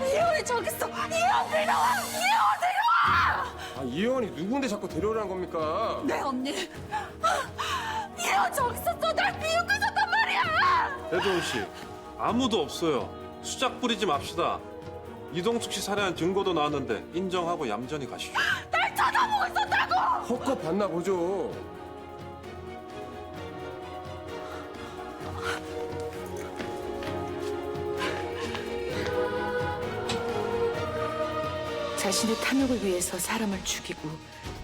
이혜원이 저기 있어. 이혜원 데려와. 이혜원 데려와. 아, 이혜원이 누군데 자꾸 데려오라는 겁니까? 네 언니. 이혜원 저기 있었어. 날 비웃고 있었단 말이야. 배도훈 씨, 아무도 없어요. 수작 부리지 맙시다. 이동숙 씨 살해한 증거도 나왔는데 인정하고 얌전히 가시죠. 날 쳐다보고 있었다고. 헛것 봤나 보죠. 자신의 탐욕을 위해서 사람을 죽이고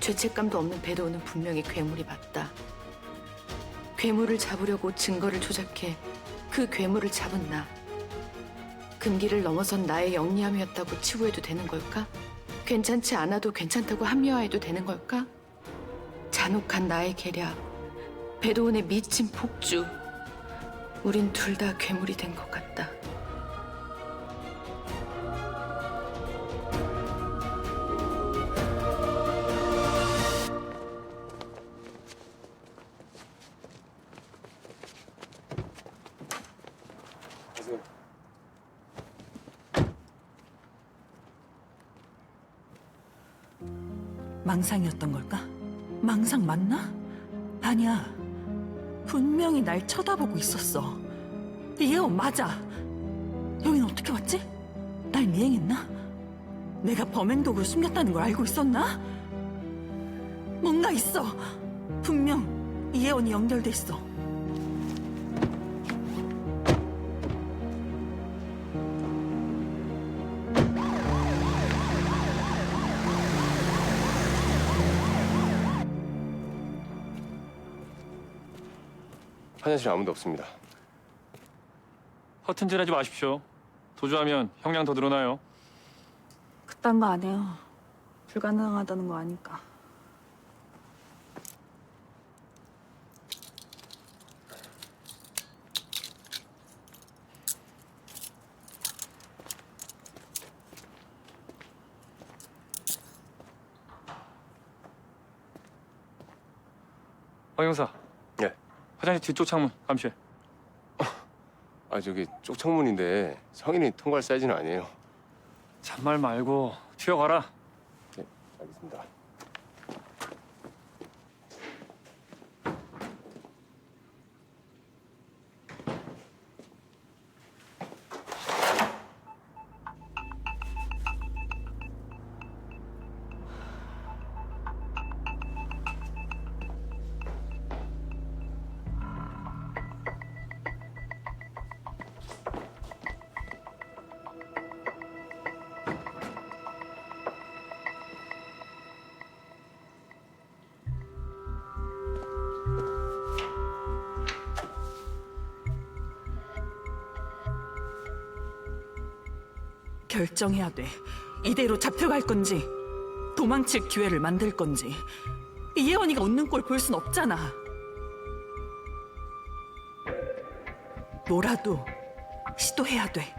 죄책감도 없는 배도우는 분명히 괴물이 맞다. 괴물을 잡으려고 증거를 조작해 그 괴물을 잡은 나. 금기를 넘어선 나의 영리함이었다고 치부해도 되는 걸까? 괜찮지 않아도 괜찮다고 합리화해도 되는 걸까? 잔혹한 나의 계략, 배도운의 미친 폭주. 우린 둘 다 괴물이 된 것 같다. 망상이었던 걸까? 망상 맞나? 아니야. 분명히 날 쳐다보고 있었어. 이혜원 맞아. 여긴 어떻게 왔지? 날 미행했나? 내가 범행 도구를 숨겼다는 걸 알고 있었나? 뭔가 있어. 분명 이혜원이 연결돼 있어. 화장실에 아무도 없습니다. 허튼질하지 마십시오. 도주하면 형량 더 늘어나요. 그딴 거 안 해요. 불가능하다는 거 아니까. 황 형사, 예. 화장실 뒤쪽 창문 감시해. 아, 저기 쪽 창문인데 성인이 통과할 사이즈는 아니에요. 잔말 말고 튀어가라. 네, 알겠습니다. 결정해야 돼. 이대로 잡혀갈 건지 도망칠 기회를 만들 건지. 이혜원이가 웃는 꼴 볼 순 없잖아. 뭐라도 시도해야 돼.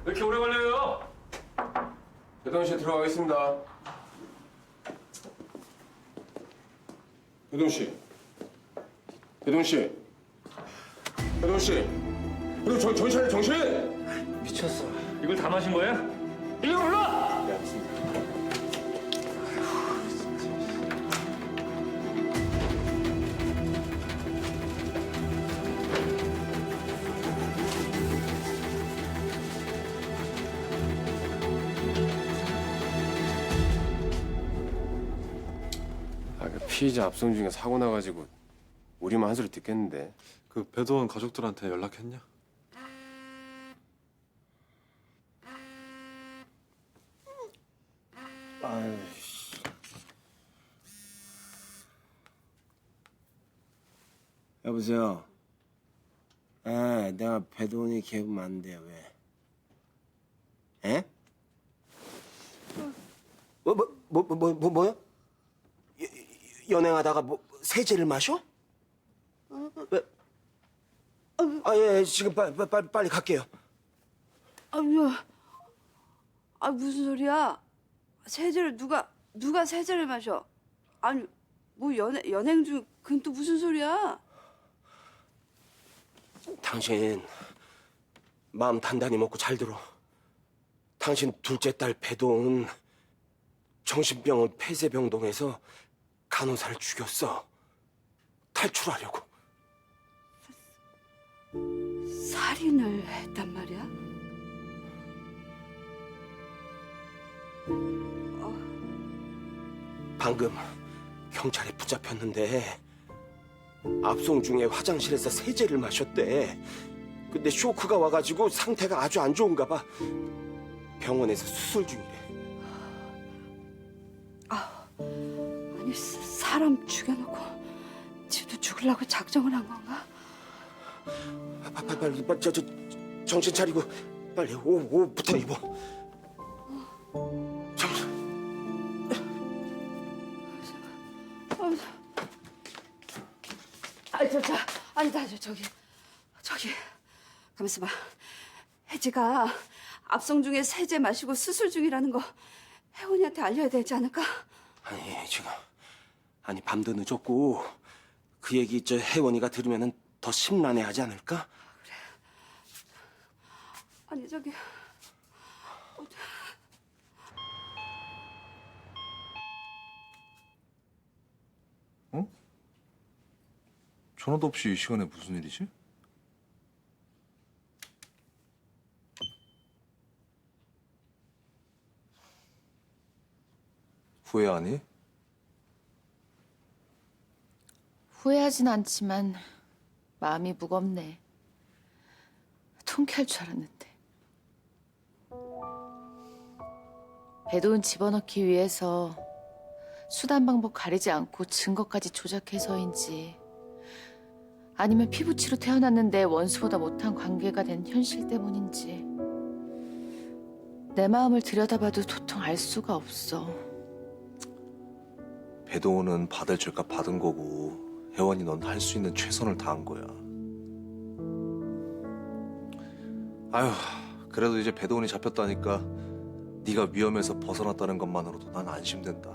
왜 이렇게 오래 걸려요? 배도훈 씨 들어가겠습니다. 배도훈 씨. 배도훈 씨. 배도훈 씨. 배도훈 정신 차려, 정신! 미쳤어. 이걸 다 마신 거야? 일로 올라! 네, 알겠습니다. 아, 그 피의자 압송 중에 사고 나가지고 우리만 한 소리 듣겠는데. 그 배도훈 가족들한테 연락했냐? 여보세요. 아, 내가 배도훈이 기억이 많은데 왜? 에? 뭐야? 연행하다가 뭐 세제를 마셔? 왜? 예, 지금 빨리 갈게요. 아유, 아 무슨 소리야? 세제를 누가 세제를 마셔? 아니 뭐 연행 중 그건 또 무슨 소리야? 당신 마음 단단히 먹고 잘 들어. 당신 둘째 딸 배동은 정신병원 폐쇄병동에서 간호사를 죽였어. 탈출하려고. 살인을 했단 말이야? 방금 경찰에 붙잡혔는데 압송 중에 화장실에서 세제를 마셨대. 근데 쇼크가 와가지고 상태가 아주 안 좋은가 봐. 병원에서 수술 중이래. 아니 사람 죽여놓고 지도 죽으려고 작정을 한 건가? 빨리 저 정신 차리고 빨리 옷부터 입어. 정신. 저기 가만있어 봐. 혜지가 압송 중에 세제 마시고 수술 중이라는 거 혜원이한테 알려야 되지 않을까? 아니 지금 밤도 늦었고 그 얘기 저 혜원이가 들으면은 더 심란해하지 않을까? 아니 저기 전화도 없이 이 시간에 무슨 일이지? 후회하니? 후회하진 않지만 마음이 무겁네. 통쾌할 줄 알았는데. 배도은 집어넣기 위해서 수단 방법 가리지 않고 증거까지 조작해서인지 아니면 피부치로 태어났는데 원수보다 못한 관계가 된 현실 때문인지 내 마음을 들여다봐도 도통 알 수가 없어. 배동우는 받을 죄값 받은 거고 혜원이 넌 할 수 있는 최선을 다한 거야. 아휴, 그래도 이제 배동훈이 잡혔다니까 네가 위험에서 벗어났다는 것만으로도 난 안심된다.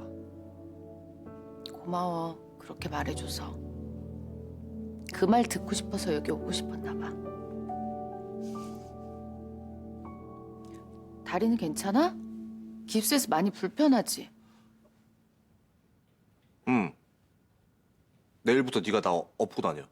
고마워. 그렇게 말해줘서. 그 말 듣고 싶어서 여기 오고 싶었나 봐. 다리는 괜찮아? 깁스해서 많이 불편하지? 응. 내일부터 네가 나 업고 다녀.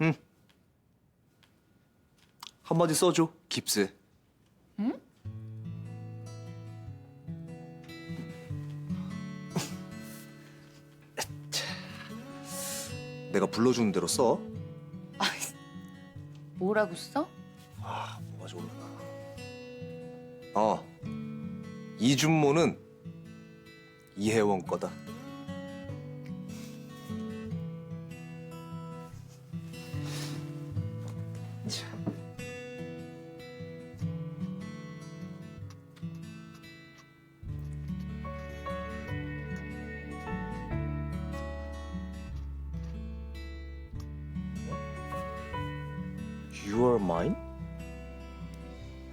응. 한마디 써줘, 깁스에. 응? 내가 불러주는 대로 써. 뭐라고 써? 아, 뭐가 좋을라나. 이준모는 이혜원 거다. You are mine?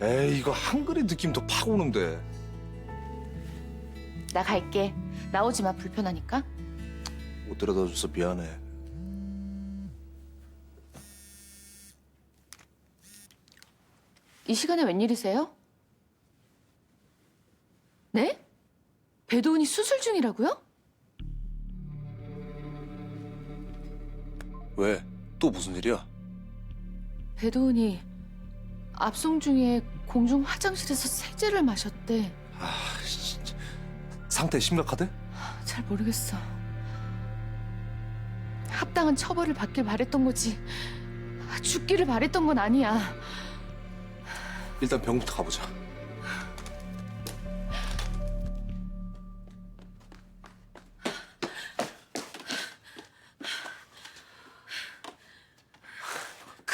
에이, 이거 한글의 느낌 더 팍 오는데. 나 갈게. 나오지 마. 불편하니까. 못 데려다 줘서 미안해. 이 시간에 웬일이세요? 네? 배도은이 수술 중이라고요? 왜? 또 무슨 일이야? 배도은이 압송 중에 공중 화장실에서 세제를 마셨대. 아, 진짜. 상태 심각하대? 잘 모르겠어. 합당한 처벌을 받길 바랬던 거지. 죽기를 바랬던 건 아니야. 일단 병원부터 가보자.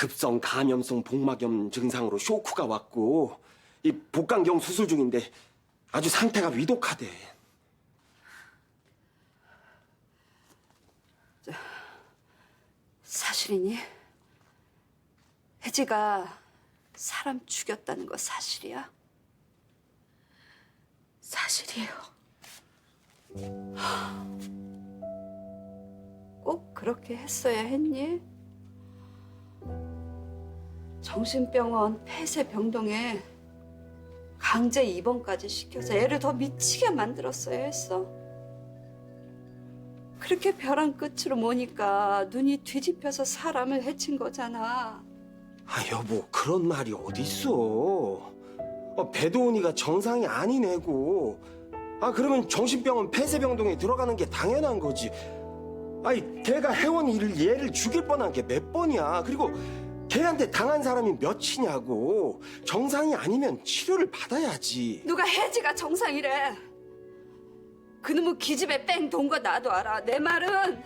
급성 감염성 복막염 증상으로 쇼크가 왔고 이 복강경 수술 중인데 아주 상태가 위독하대. 사실이니? 혜지가 사람 죽였다는 거 사실이야? 사실이에요. 꼭 그렇게 했어야 했니? 정신병원 폐쇄병동에 강제 입원까지 시켜서 애를 더 미치게 만들었어야 했어. 그렇게 벼랑 끝으로 모니까 눈이 뒤집혀서 사람을 해친 거잖아. 아 여보 그런 말이 어딨어. 배도은이가 정상이 아닌 애고 그러면 정신병원 폐쇄병동에 들어가는 게 당연한 거지. 아니 걔가 해원 일을 얘를 죽일 뻔한 게 몇 번이야. 그리고 걔한테 당한 사람이 몇이냐고. 정상이 아니면 치료를 받아야지. 누가 혜지가 정상이래. 그놈의 기집애 뺑 돈 거 나도 알아. 내 말은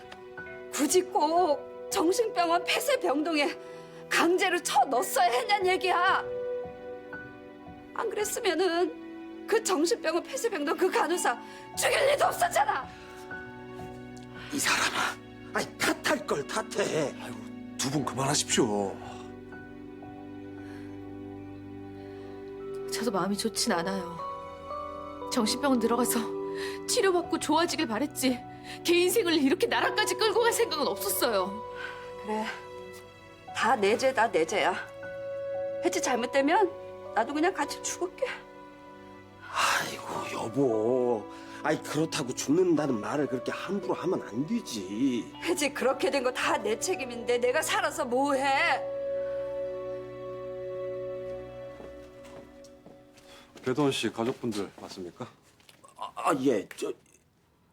굳이 꼭 정신병원 폐쇄병동에 강제로 쳐 넣었어야 했냐는 얘기야. 안 그랬으면은 그 정신병원 폐쇄병동 그 간호사 죽일 일도 없었잖아. 이 사람아, 아이 탓할 걸 탓해. 아이고 두 분 그만하십시오. 저도 마음이 좋진 않아요. 정신병원 들어가서 치료받고 좋아지길 바랬지. 걔 인생을 이렇게 나라까지 끌고 갈 생각은 없었어요. 그래, 다 내 죄다 내 죄야. 혜지 잘못되면 나도 그냥 같이 죽을게. 아이고 여보, 아이 그렇다고 죽는다는 말을 그렇게 함부로 하면 안 되지. 혜지 그렇게 된 거 다 내 책임인데 내가 살아서 뭐해? 배도원 씨 가족분들 맞습니까?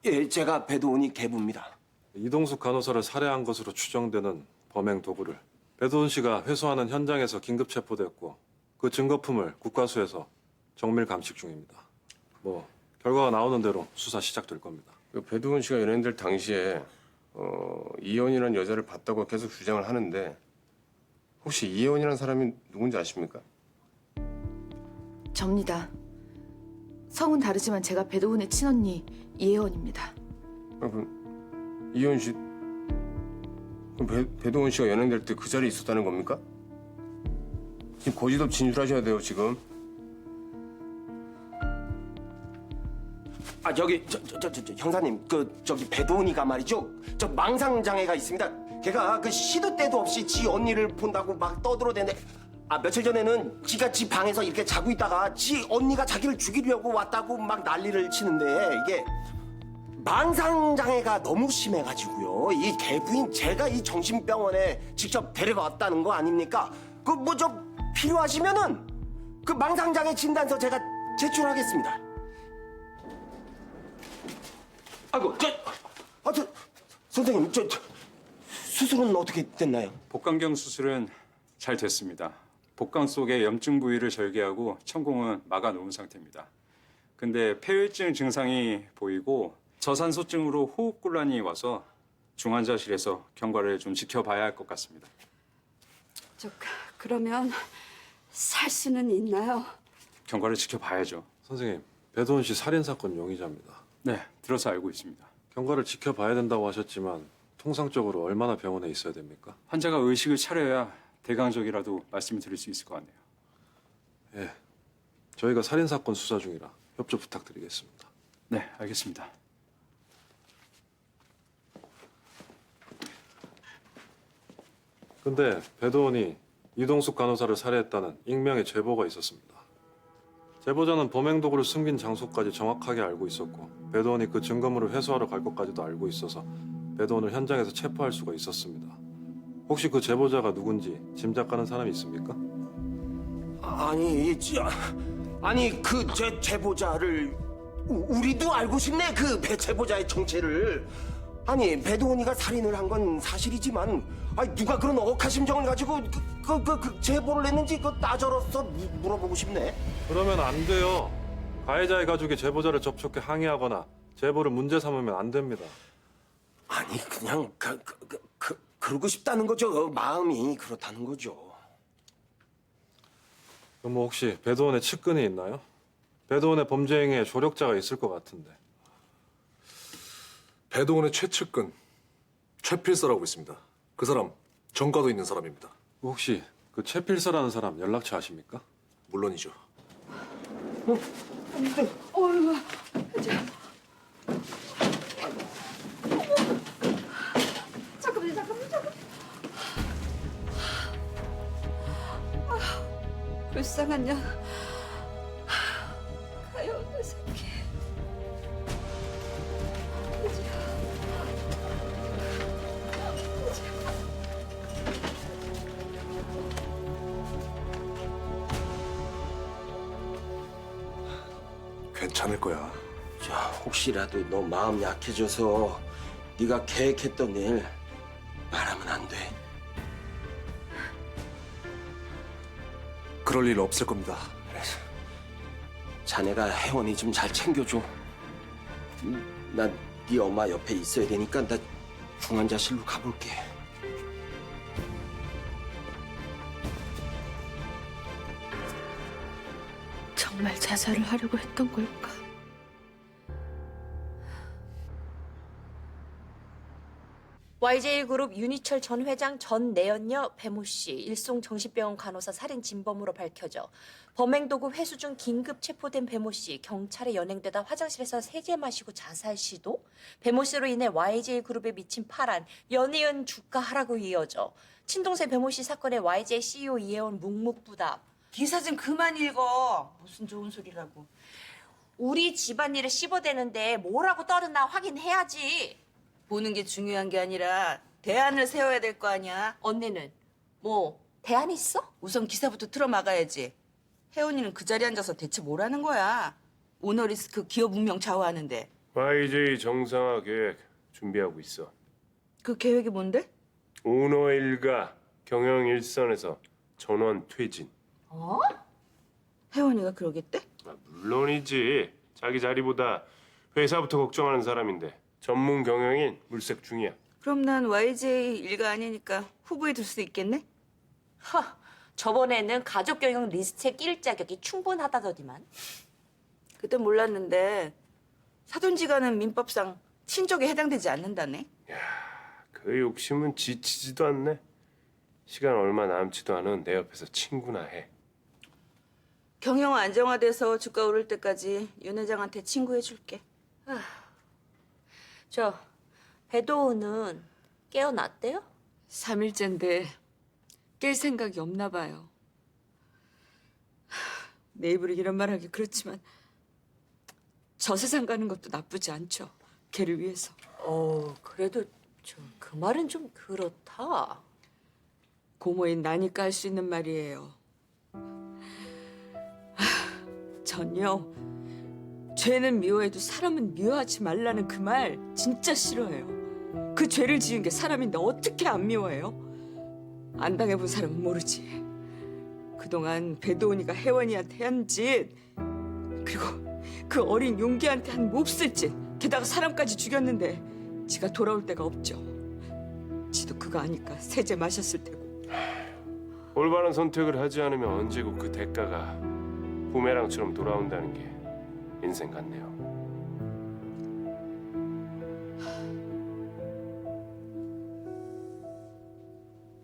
예, 제가 배도은이 계부입니다. 이동숙 간호사를 살해한 것으로 추정되는 범행 도구를 배도원 씨가 회수하는 현장에서 긴급 체포됐고 그 증거품을 국과수에서 정밀 감식 중입니다. 뭐 결과가 나오는 대로 수사 시작될 겁니다. 그 배두훈 씨가 연예인들 당시에 이혜원이라는 여자를 봤다고 계속 주장을 하는데 혹시 이혜원이라는 사람이 누군지 아십니까? 접니다. 성은 다르지만 제가 배도훈의 친언니 이혜원입니다. 그럼 이혜원 씨, 그럼 배두훈 씨가 연예인될 때 그 자리에 있었다는 겁니까? 지금 고지톱 진술하셔야 돼요 지금. 저기 형사님, 저기 배도은이가 말이죠. 저 망상 장애가 있습니다. 걔가 그 시도 때도 없이 지 언니를 본다고 막 떠들어대는데 며칠 전에는 지가 지 방에서 이렇게 자고 있다가 지 언니가 자기를 죽이려고 왔다고 막 난리를 치는데 이게 망상 장애가 너무 심해가지고요. 이 개부인 제가 이 정신병원에 직접 데려갔다는 거 아닙니까? 그 뭐 저 필요하시면은 그 망상 장애 진단서 제가 제출하겠습니다. 아이고, 선생님, 수술은 어떻게 됐나요? 복강경 수술은 잘 됐습니다. 복강 속의 염증 부위를 절개하고 천공은 막아 놓은 상태입니다. 근데 폐혈증 증상이 보이고 저산소증으로 호흡곤란이 와서 중환자실에서 경과를 좀 지켜봐야 할 것 같습니다. 그러면 살 수는 있나요? 경과를 지켜봐야죠. 선생님, 배도원 씨 살인 사건 용의자입니다. 네, 들어서 알고 있습니다. 경과를 지켜봐야 된다고 하셨지만 통상적으로 얼마나 병원에 있어야 됩니까? 환자가 의식을 차려야 대강적이라도 말씀을 드릴 수 있을 것 같네요. 예, 저희가 살인 사건 수사 중이라 협조 부탁드리겠습니다. 네, 알겠습니다. 근데 배도원이 이동숙 간호사를 살해했다는 익명의 제보가 있었습니다. 제보자는 범행 도구를 숨긴 장소까지 정확하게 알고 있었고 배도원이 그 증거물을 회수하러 갈 것까지도 알고 있어서 배도원을 현장에서 체포할 수가 있었습니다. 혹시 그 제보자가 누군지 짐작가는 사람이 있습니까? 아니 그 제보자를 우리도 알고 싶네. 그 제보자의 정체를. 아니 배도은이가 살인을 한 건 사실이지만 누가 그런 억하심정을 가지고 그 제보를 했는지 따져서 물어보고 싶네. 그러면 안 돼요. 가해자의 가족이 제보자를 접촉해 항의하거나 제보를 문제 삼으면 안 됩니다. 아니 그냥 그러고 싶다는 거죠. 마음이 그렇다는 거죠. 그럼 뭐 혹시 배도원의 측근이 있나요? 배도원의 범죄 행위에 조력자가 있을 것 같은데. 배도원의 최측근 최필서라고 있습니다. 그 사람 전과도 있는 사람입니다. 혹시 그 최필서라는 사람 연락처 아십니까? 물론이죠. 잠깐만. 불쌍한 년. 가요, 내 새끼. 괜찮을 거야. 자, 혹시라도 너 마음 약해져서 네가 계획했던 일 말하면 안 돼. 그럴 일 없을 겁니다. 그래서 자네가 혜원이 좀 잘 챙겨줘. 나 네 엄마 옆에 있어야 되니까 나 중환자실로 가볼게. 정말 자살을 하려고 했던 걸까? YJ그룹 윤희철 전 회장 전 내연녀 배모 씨 일송 정신병원 간호사 살인 진범으로 밝혀져 범행 도구 회수 중 긴급 체포된 배모 씨 경찰에 연행되다 화장실에서 세제 마시고 자살 시도 배모 씨로 인해 YJ그룹에 미친 파란 연이은 주가 하락으로 이어져 친동생 배모 씨 사건에 YJ CEO 이혜원 묵묵부답. 기사 좀 그만 읽어. 무슨 좋은 소리라고. 우리 집안일을 씹어대는데 뭐라고 떠드나 확인해야지. 보는 게 중요한 게 아니라 대안을 세워야 될 거 아니야. 언니는 뭐 대안 있어? 우선 기사부터 틀어막아야지. 혜원이는 그 자리에 앉아서 대체 뭘 하는 거야. 오너리스크 기업 운명 좌우하는데. YJ 정상화 계획 준비하고 있어. 그 계획이 뭔데? 오너 일가 경영 일선에서 전원 퇴진. 어? 혜원이가 그러겠대? 물론이지. 자기 자리보다 회사부터 걱정하는 사람인데 전문 경영인 물색 중이야. 그럼 난 YJ 일가 아니니까 후보에 들 수 있겠네? 저번에는 가족 경영 리스트에 낄 자격이 충분하다더니만. 그때 몰랐는데 사돈지간은 민법상 친족에 해당되지 않는다네. 그 욕심은 지치지도 않네. 시간 얼마 남지도 않은 내 옆에서 친구나 해. 경영 안정화돼서 주가 오를 때까지 윤 회장한테 친구해줄게. 저 배도우는 깨어났대요? 3일째인데 깰 생각이 없나 봐요. 내 입으로 이런 말하기 그렇지만 저 세상 가는 것도 나쁘지 않죠. 걔를 위해서. 그래도 그 말은 좀 그렇다. 고모인 나니까 할 수 있는 말이에요. 전요. 죄는 미워해도 사람은 미워하지 말라는 그 말 진짜 싫어해요. 그 죄를 지은 게 사람인데 어떻게 안 미워해요? 안 당해본 사람은 모르지. 그동안 배도은이가 혜원이한테 한 짓, 그리고 그 어린 용기한테 한 몹쓸 짓, 게다가 사람까지 죽였는데 지가 돌아올 데가 없죠. 지도 그거 아니까 세제 마셨을 테고. 올바른 선택을 하지 않으면 언제고 그 대가가 부메랑처럼 돌아온다는 게 인생 같네요.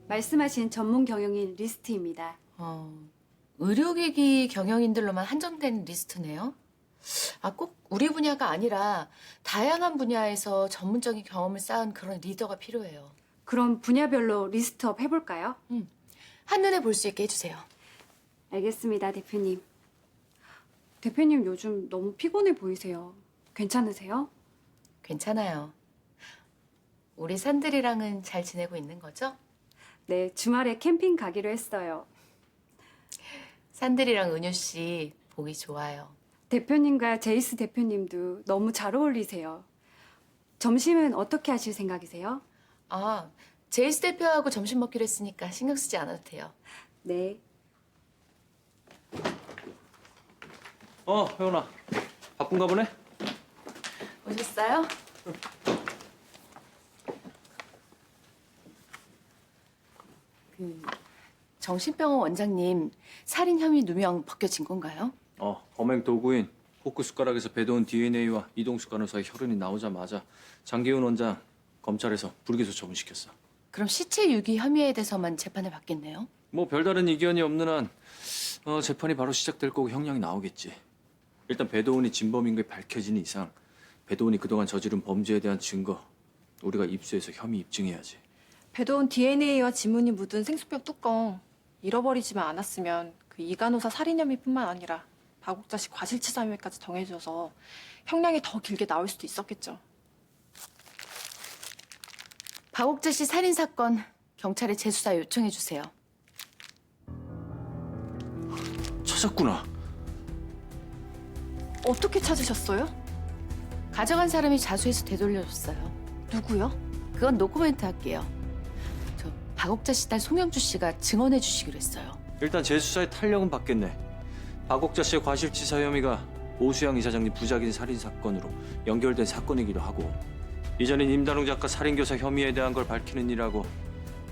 말씀하신 전문 경영인 리스트입니다. 의료기기 경영인들로만 한정된 리스트네요. 꼭 우리 분야가 아니라 다양한 분야에서 전문적인 경험을 쌓은 그런 리더가 필요해요. 그럼 분야별로 리스트업 해볼까요? 한눈에 볼 수 있게 해주세요. 알겠습니다, 대표님. 대표님 요즘 너무 피곤해 보이세요. 괜찮으세요? 괜찮아요. 우리 산들이랑은 잘 지내고 있는 거죠? 네, 주말에 캠핑 가기로 했어요. 산들이랑 은유 씨 보기 좋아요. 대표님과 제이스 대표님도 너무 잘 어울리세요. 점심은 어떻게 하실 생각이세요? 제이스 대표하고 점심 먹기로 했으니까 신경 쓰지 않아도 돼요. 네. 혜원아. 바쁜가 보네? 오셨어요? 정신병원 원장님, 살인 혐의 누명 벗겨진 건가요? 범행 도구인 포크 숟가락에서 배도온 DNA와 이동숙 간호사의 혈흔이 나오자마자 장기훈 원장 검찰에서 불기소 처분시켰어. 그럼 시체 유기 혐의에 대해서만 재판을 받겠네요? 뭐 별다른 이견이 없는 한 재판이 바로 시작될 거고 형량이 나오겠지. 일단 배도훈이 진범인 게 밝혀진 이상 배도훈이 그동안 저지른 범죄에 대한 증거 우리가 입수해서 혐의 입증해야지. 배도온 DNA와 지문이 묻은 생수병 뚜껑 잃어버리지만 않았으면 그 이간호사 살인 혐의뿐만 아니라 박옥자 씨 과실치사 혐의까지 더해져서 형량이 더 길게 나올 수도 있었겠죠. 박옥자 씨 살인 사건 경찰에 재수사 요청해 주세요. 찾았구나. 어떻게 찾으셨어요? 가져간 사람이 자수해서 되돌려줬어요. 누구요? 그건 노코멘트 할게요. 저 박옥자 씨 딸 송영주 씨가 증언해 주시기로 했어요. 일단 재수사에 탄력은 받겠네. 박옥자 씨의 과실치사 혐의가 오수영 이사장님 부작인 살인 사건으로 연결된 사건이기도 하고 이전인 임다롱 작가 살인교사 혐의에 대한 걸 밝히는 일하고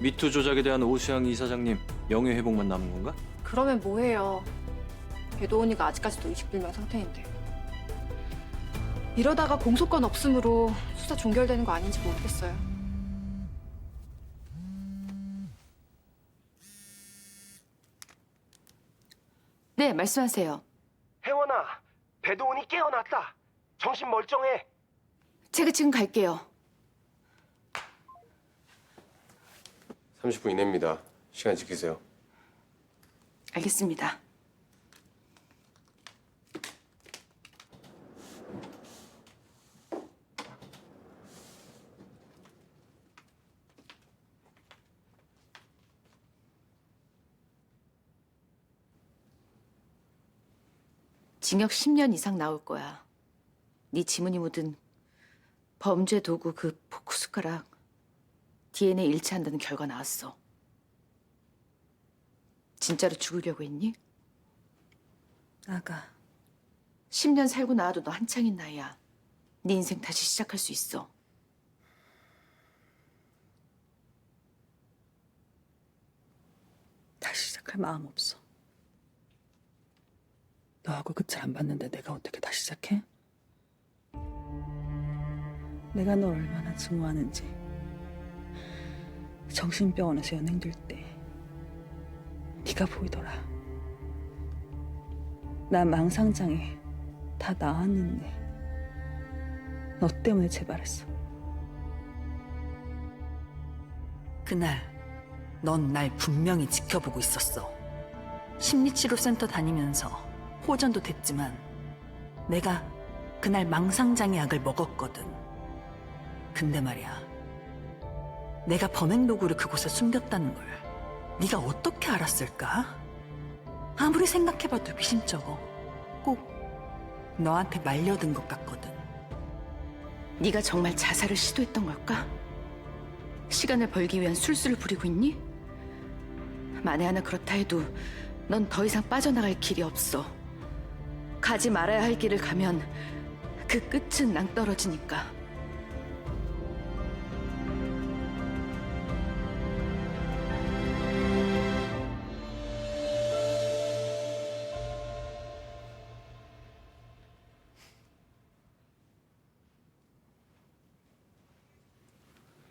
미투 조작에 대한 오수영 이사장님 명예회복만 남은 건가? 그러면 뭐해요? 배도온이가 아직까지도 의식불명 상태인데. 이러다가 공소권 없음으로 수사 종결되는 거 아닌지 모르겠어요. 네, 말씀하세요. 혜원아, 배도훈이 깨어났다. 정신 멀쩡해. 제가 지금 갈게요. 30분 이내입니다. 시간 지키세요. 알겠습니다. 징역 10년 이상 나올 거야. 네 지문이 묻은 범죄 도구 그 포크 숟가락 DNA 일치한다는 결과 나왔어. 진짜로 죽으려고 했니? 나가. 10년 살고 나와도 너 한창인 나이야. 네 인생 다시 시작할 수 있어. 다시 시작할 마음 없어. 너하고 끝을 안 봤는데 내가 어떻게 다시 시작해? 내가 널 얼마나 증오하는지 정신병원에서 연행될 때 네가 보이더라. 나 망상장애 다 나았는데 너 때문에 재발했어. 그날 넌 날 분명히 지켜보고 있었어. 심리치료센터 다니면서 호전도 됐지만 내가 그날 망상장애 약을 먹었거든. 근데 말이야, 내가 범행 도구를 그곳에 숨겼다는 걸 네가 어떻게 알았을까? 아무리 생각해봐도 미심쩍어. 꼭 너한테 말려든 것 같거든. 네가 정말 자살을 시도했던 걸까? 시간을 벌기 위한 술수를 부리고 있니? 만에 하나 그렇다 해도 넌 더 이상 빠져나갈 길이 없어. 가지 말아야 할 길을 가면 그 끝은 낭떠러지니까.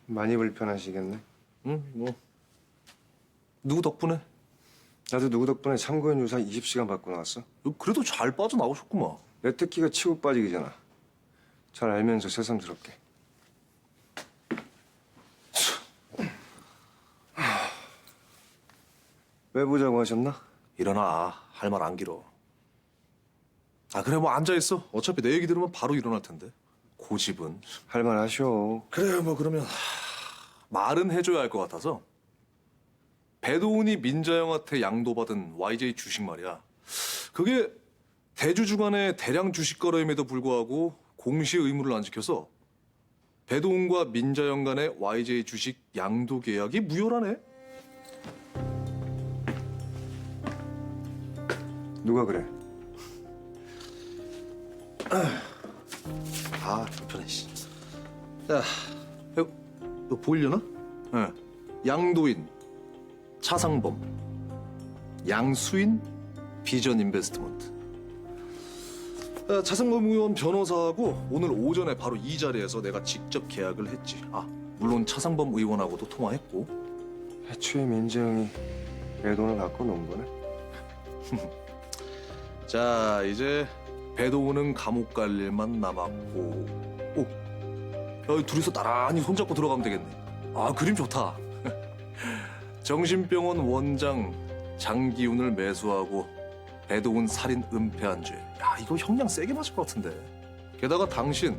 많이 불편하시겠네. 응, 뭐 누구 덕분에? 나도 누구 덕분에 참고인 유사 20시간 받고 나왔어. 그래도 잘 빠져나오셨구만. 내 특기가 치고 빠지기잖아. 잘 알면서 새삼스럽게. 왜 보자고 하셨나? 일어나. 할 말 안 길어. 아 그래 뭐 앉아있어. 어차피 내 얘기 들으면 바로 일어날 텐데. 고집은. 할 말 하셔. 그래 뭐 그러면 말은 해줘야 할 것 같아서. 배도훈이 민자영한테 양도받은 YJ 주식 말이야. 그게 대주주간의 대량 주식 거래임에도 불구하고 공시 의무를 안 지켜서 배도훈과 민자영 간의 YJ 주식 양도 계약이 무효라네. 누가 그래? 아 불편해. 자, 너 보이려나? 네. 양도인 차상범, 양수인, 비전 인베스트먼트. 차상범 의원 변호사하고 오늘 오전에 바로 이 자리에서 내가 직접 계약을 했지. 물론 차상범 의원하고도 통화했고. 애초에 민재형이 내 돈을 갖고 논 거네. 자, 이제 배도우는 감옥 갈 일만 남았고. 둘이서 나란히 손잡고 들어가면 되겠네. 그림 좋다. 정신병원 원장 장기훈을 매수하고 배도운 살인 은폐한 죄. 이거 형량 세게 맞을 것 같은데. 게다가 당신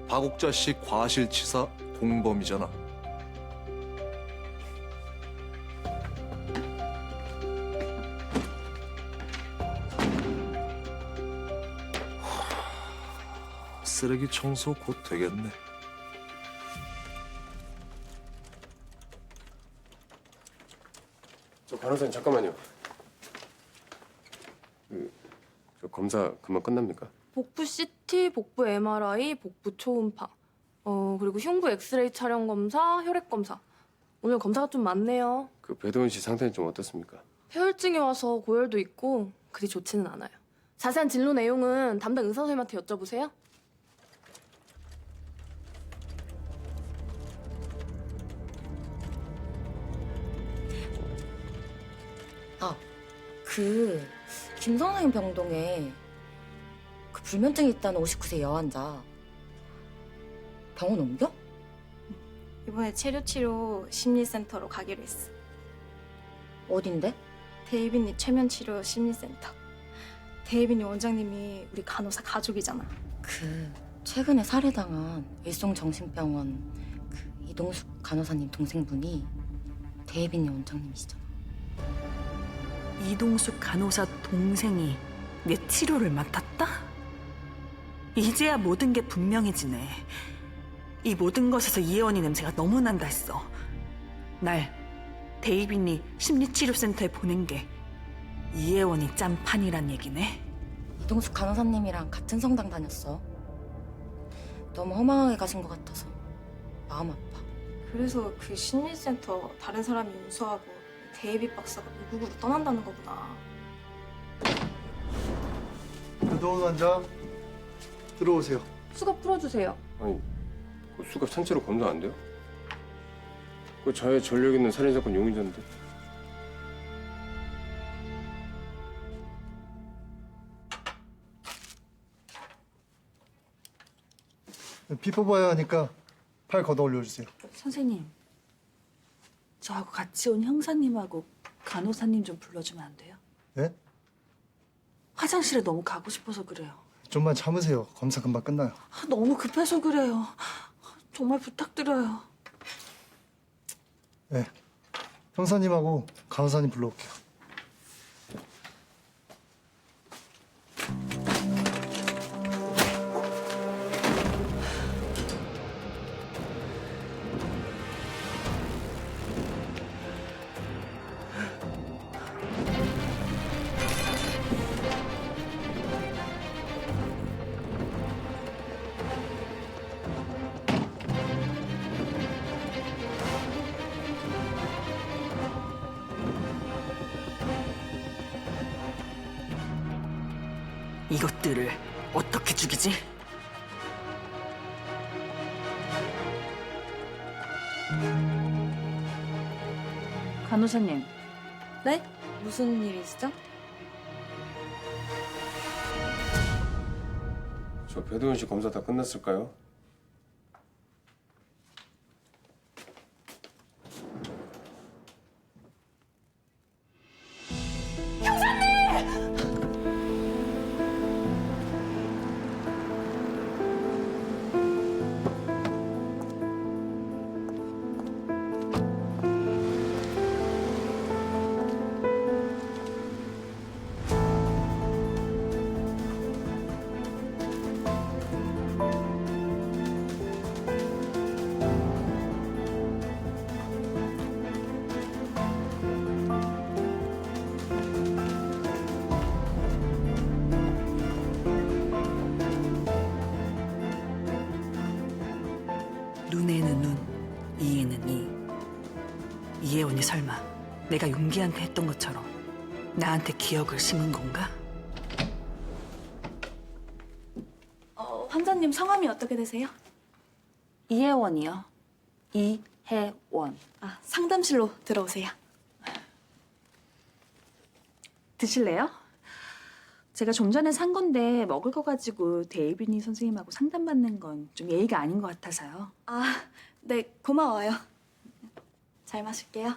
박옥자 씨 과실치사 공범이잖아. 쓰레기 청소 곧 되겠네. 저 간호사님 잠깐만요. 저 검사 금방 끝납니까? 복부 CT, 복부 MRI, 복부 초음파. 그리고 흉부 엑스레이 촬영 검사, 혈액 검사. 오늘 검사가 좀 많네요. 그 배도은 씨 상태는 좀 어떻습니까? 폐혈증이 와서 고열도 있고 그리 좋지는 않아요. 자세한 진료 내용은 담당 의사 선생님한테 여쭤보세요. 김성생 병동에 그 불면증이 있다는 59세 여환자 병원 옮겨? 이번에 체류치료 심리센터로 가기로 했어. 어딘데? 데이비님 최면치료 심리센터. 데이비님 원장님이 우리 간호사 가족이잖아. 최근에 살해당한 일송정신병원 이동숙 간호사님 동생분이 데이비님 원장님이시잖아. 이동숙 간호사 동생이 내 치료를 맡았다? 이제야 모든 게 분명해지네. 이 모든 것에서 이혜원이 냄새가 너무 난다 했어. 날 데이빈이 심리치료센터에 보낸 게 이혜원이 짠판이란 얘기네. 이동숙 간호사님이랑 같은 성당 다녔어. 너무 허망하게 가신 것 같아서 마음 아파. 그래서 그 심리센터 다른 사람이 인수하고 데이비 박사가 미국으로 떠난다는 거구나. 배도훈 환자 들어오세요. 수갑 풀어주세요. 아니, 그 수갑 산채로 검도 안 돼요? 그 저의 전력 있는 살인사건 용의자인데. 피 뽑아야 하니까 팔 걷어 올려주세요. 선생님, 저하고 같이 온 형사님하고 간호사님 좀 불러주면 안 돼요? 네? 화장실에 너무 가고 싶어서 그래요. 좀만 참으세요. 검사 금방 끝나요. 너무 급해서 그래요. 정말 부탁드려요. 네. 형사님하고 간호사님 불러올게요. 이것들을 어떻게 죽이지? 간호사님. 네? 무슨 일이시죠? 저 배도현 씨 검사 다 끝났을까요? 눈에는 눈, 이에는 이. 이혜원이 설마 내가 용기한테 했던 것처럼 나한테 기억을 심은 건가? 환자님 성함이 어떻게 되세요? 이혜원이요. 이혜원. 아, 상담실로 들어오세요. 드실래요? 제가 좀 전에 산 건데 먹을 거 가지고 데이비니 선생님하고 상담받는 건 좀 예의가 아닌 것 같아서요. 아, 네, 고마워요. 잘 마실게요.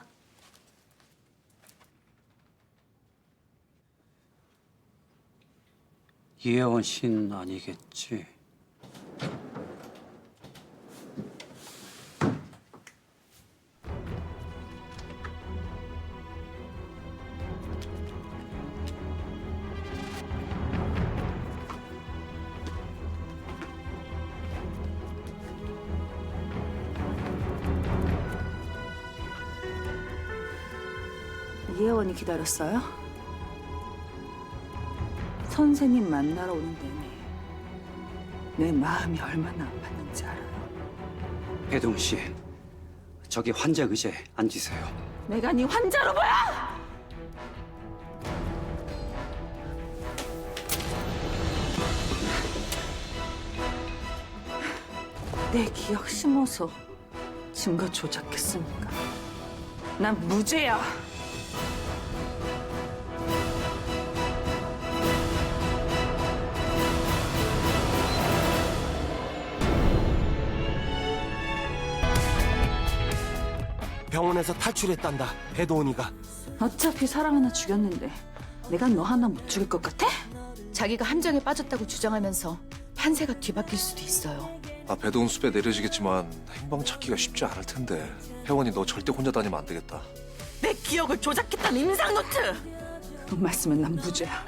이혜원 씨는 아니겠지? 이혜원이 기다렸어요? 선생님 만나러 오는 내내 내 마음이 얼마나 아팠는지 알아요. 배동 씨, 저기 환자 의자에 앉으세요. 내가 네 환자로 보여! 내 기억 심어서 증거 조작했으니까 난 무죄야. 병원에서 탈출했단다. 배도은이가. 어차피 사람 하나 죽였는데 내가 너 하나 못 죽일 것 같아? 자기가 함정에 빠졌다고 주장하면서 판세가 뒤바뀔 수도 있어요. 배도훈 숲에 내려지겠지만 행방 찾기가 쉽지 않을 텐데. 혜원이 너 절대 혼자 다니면 안 되겠다. 내 기억을 조작했다는 임상노트! 그것 말씀은 난 무죄야.